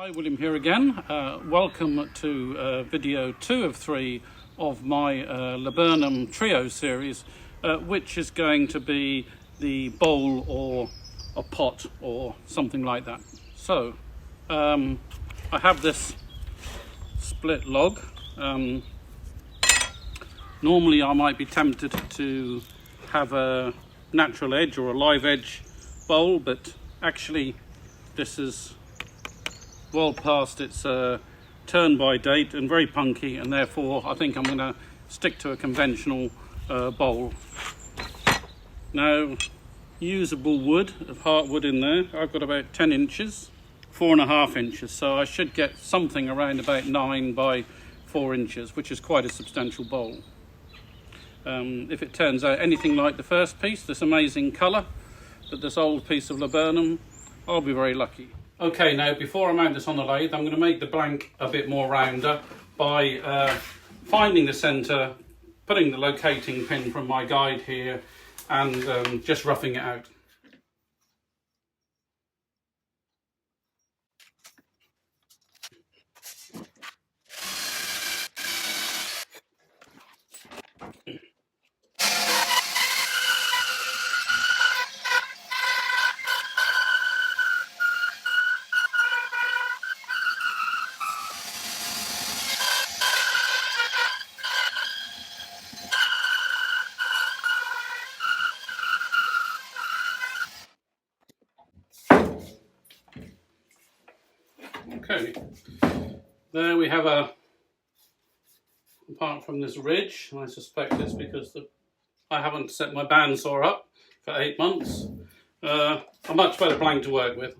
Hi, William here again. Welcome to video 2 of 3 of my Laburnum Trio series, which is going to be the bowl or a pot or something like that. So, I have this split log. Normally I might be tempted to have a natural edge or a live edge bowl, but actually this is well past its turn by date and very punky, and therefore I think I'm going to stick to a conventional bowl. Now, usable wood of heartwood in there. I've got about 10 inches, 4.5 inches, so I should get something around about 9 by 4 inches, which is quite a substantial bowl. If it turns out anything like the first piece, this amazing colour, but this old piece of laburnum, I'll be very lucky. Okay, now before I mount this on the lathe, I'm going to make the blank a bit more rounder by finding the centre, putting the locating pin from my guide here, and just roughing it out. Okay, there we have apart from this ridge, I suspect it's because I haven't set my bandsaw up for 8 months, a much better blank to work with.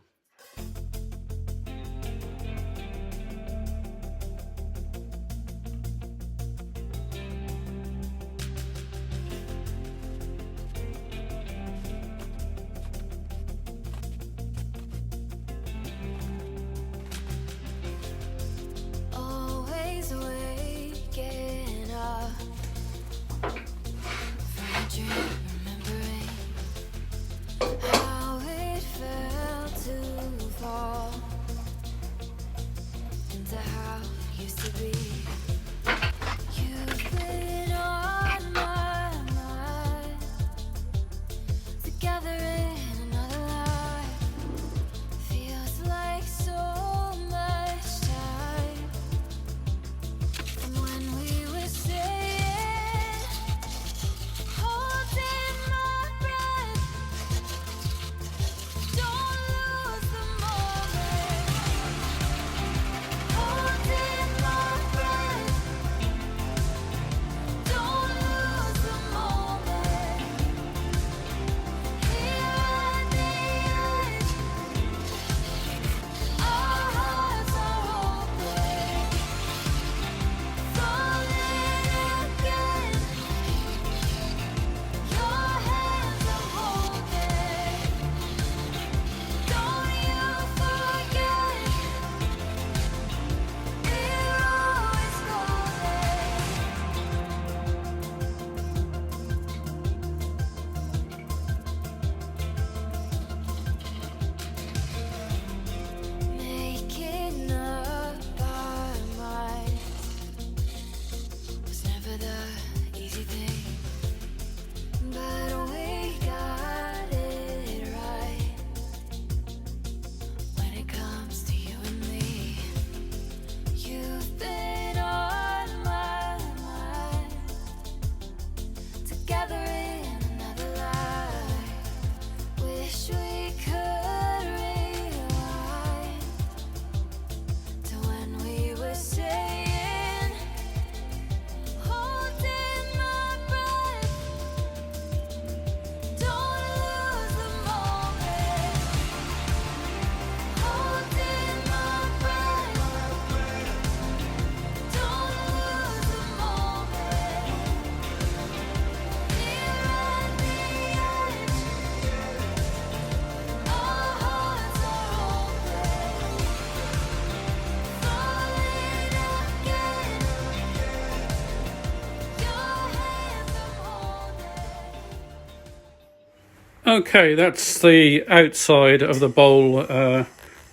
Okay, that's the outside of the bowl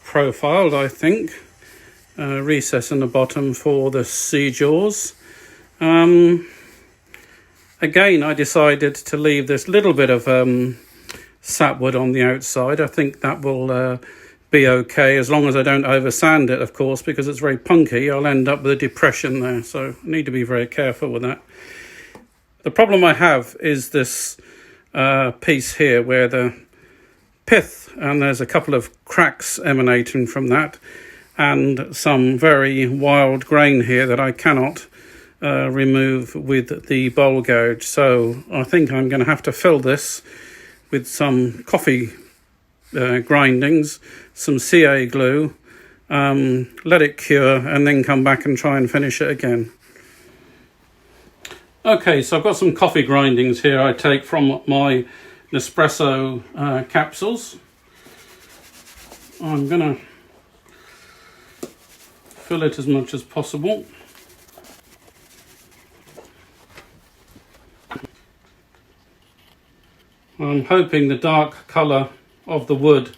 profiled, I think. recess in the bottom for the sea jaws. Again, I decided to leave this little bit of sapwood on the outside. I think that will be okay, as long as I don't over sand it, of course, because it's very punky. I'll end up with a depression there, so I need to be very careful with that. The problem I have is this piece here where the pith, and there's a couple of cracks emanating from that, and some very wild grain here that I cannot remove with the bowl gouge. So I think I'm going to have to fill this with some coffee grindings, some CA glue, let it cure, and then come back and try and finish it again. Okay, so I've got some coffee grindings here I take from my Nespresso capsules. I'm going to fill it as much as possible. I'm hoping the dark colour of the wood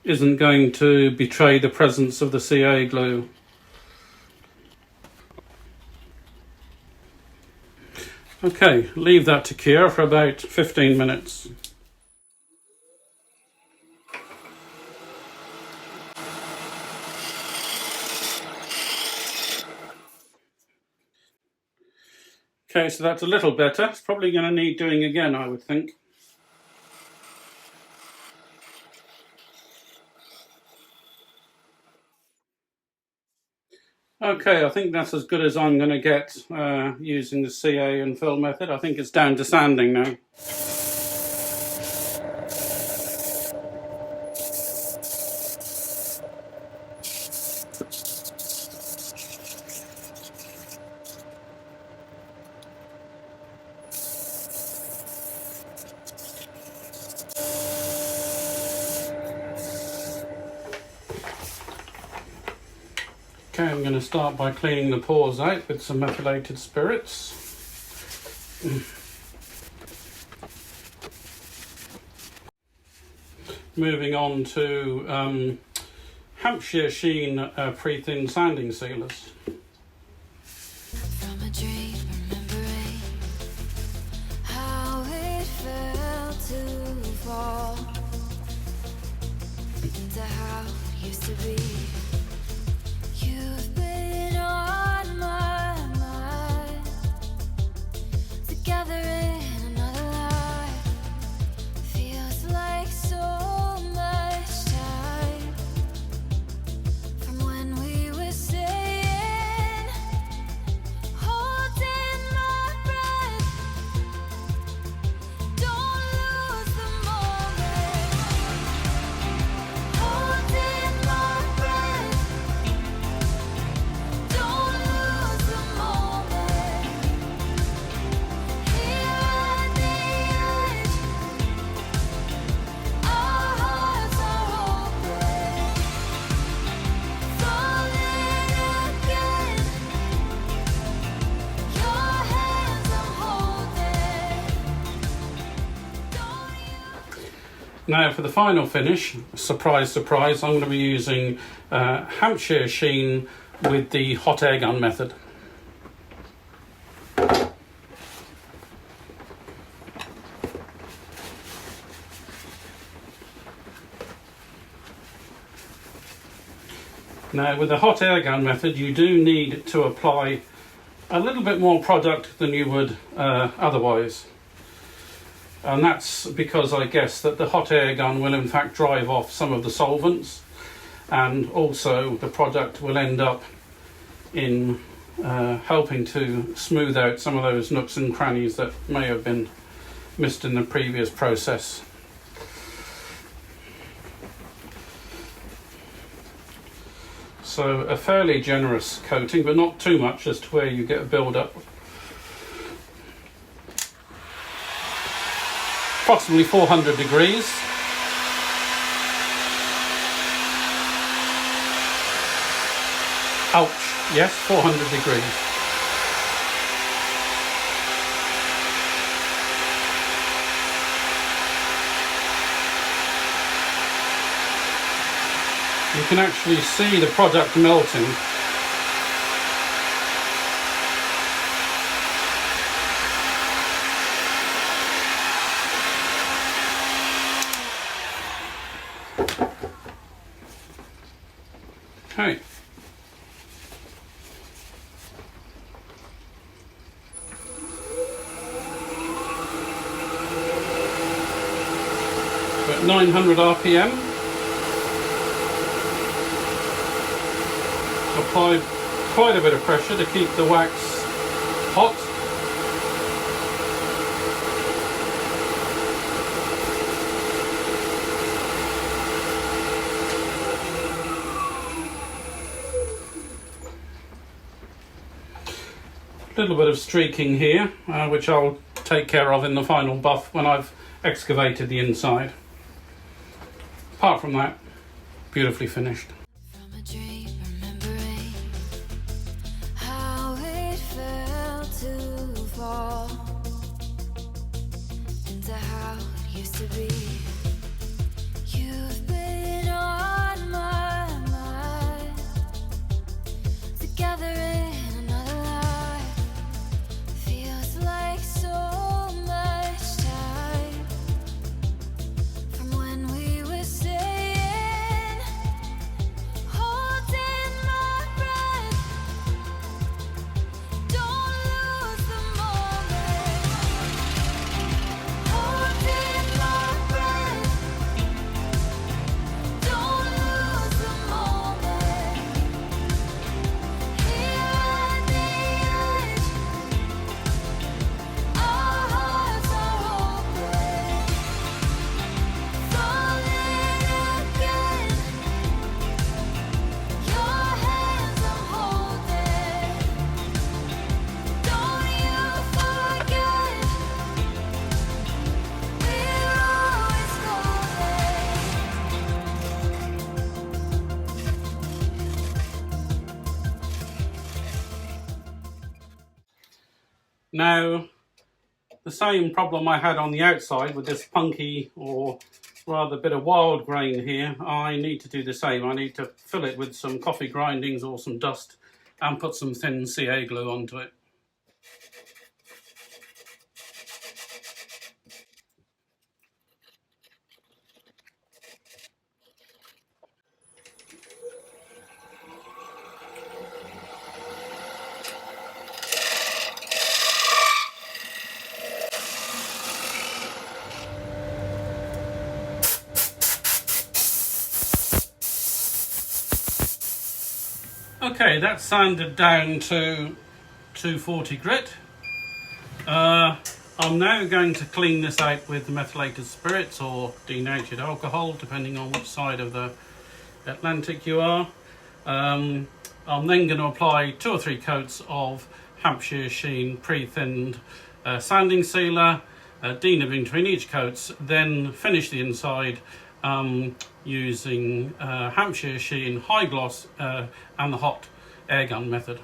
isn't going to betray the presence of the CA glue. Okay, leave that to cure for about 15 minutes. Okay, so that's a little better. It's probably going to need doing again, I would think. Okay, I think that's as good as I'm going to get using the CA and fill method. I think it's down to sanding now. Okay, I'm going to start by cleaning the pores out with some methylated spirits. Moving on to Hampshire Sheen pre-thin sanding sealers. From a dream, remembering how it felt to fall into how it used to be. You've been on my mind, together in another life. Feels like so much time from when we were saying, holding my breath. Don't lose the moment. Holding my breath. Don't lose the moment. Here at the edge, our hearts are open, falling again. Your hands I'm holding. Now for the final finish, surprise, surprise, I'm going to be using Hampshire Sheen with the hot air gun method. Now with the hot air gun method, you do need to apply a little bit more product than you would otherwise. And that's because I guess that the hot air gun will in fact drive off some of the solvents, and also the product will end up in helping to smooth out some of those nooks and crannies that may have been missed in the previous process. So a fairly generous coating, but not too much as to where you get a build-up. Approximately 400 degrees. Ouch, yes, 400 degrees. you can actually see the product melting. Okay. We're at 900 RPM. Apply quite a bit of pressure to keep the wax hot. A little bit of streaking here, which I'll take care of in the final buff when I've excavated the inside. Apart from that, beautifully finished. From a dream, remembering how it felt to fall into how it used to be. You've been on my mind, together in another life. Feels like so much time from when we were staying, holding my breath. Don't lose the moment, holding my breath. Don't lose the moment. Here at the edge, our hearts are open, falling again. Your hands I'm holding. Don't you forget, we're always Now, the same problem I had on the outside with this punky or rather bit of wild grain here, I need to do the same. I need to fill it with some coffee grindings or some dust and put some thin CA glue onto it. Okay, that's sanded down to 240 grit. I'm now going to clean this out with methylated spirits or denatured alcohol, depending on which side of the Atlantic you are. I'm then going to apply 2 or 3 coats of Hampshire Sheen pre-thinned sanding sealer, denib in between each coats, then finish the inside using Hampshire Sheen high gloss and the hot air gun method.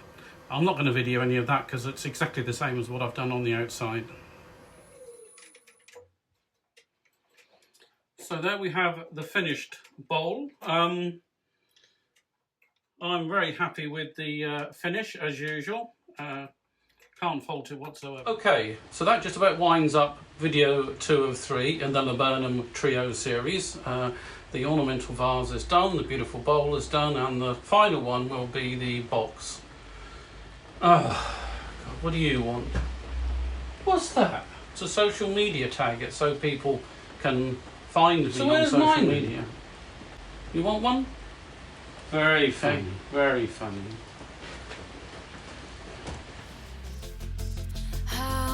I'm not going to video any of that because it's exactly the same as what I've done on the outside. So there we have the finished bowl. I'm very happy with the finish as usual. Can't fault it whatsoever. Okay, so that just about winds up video 2 of 3 in the Laburnum Trio series. The ornamental vase is done, the beautiful bowl is done, and the final one will be the box. Oh, God, what do you want? What's that? It's a social media tag, it's so people can find me on social media. You want one? Very funny, very funny.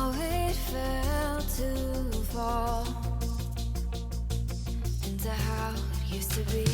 how it felt to fall into how it used to be.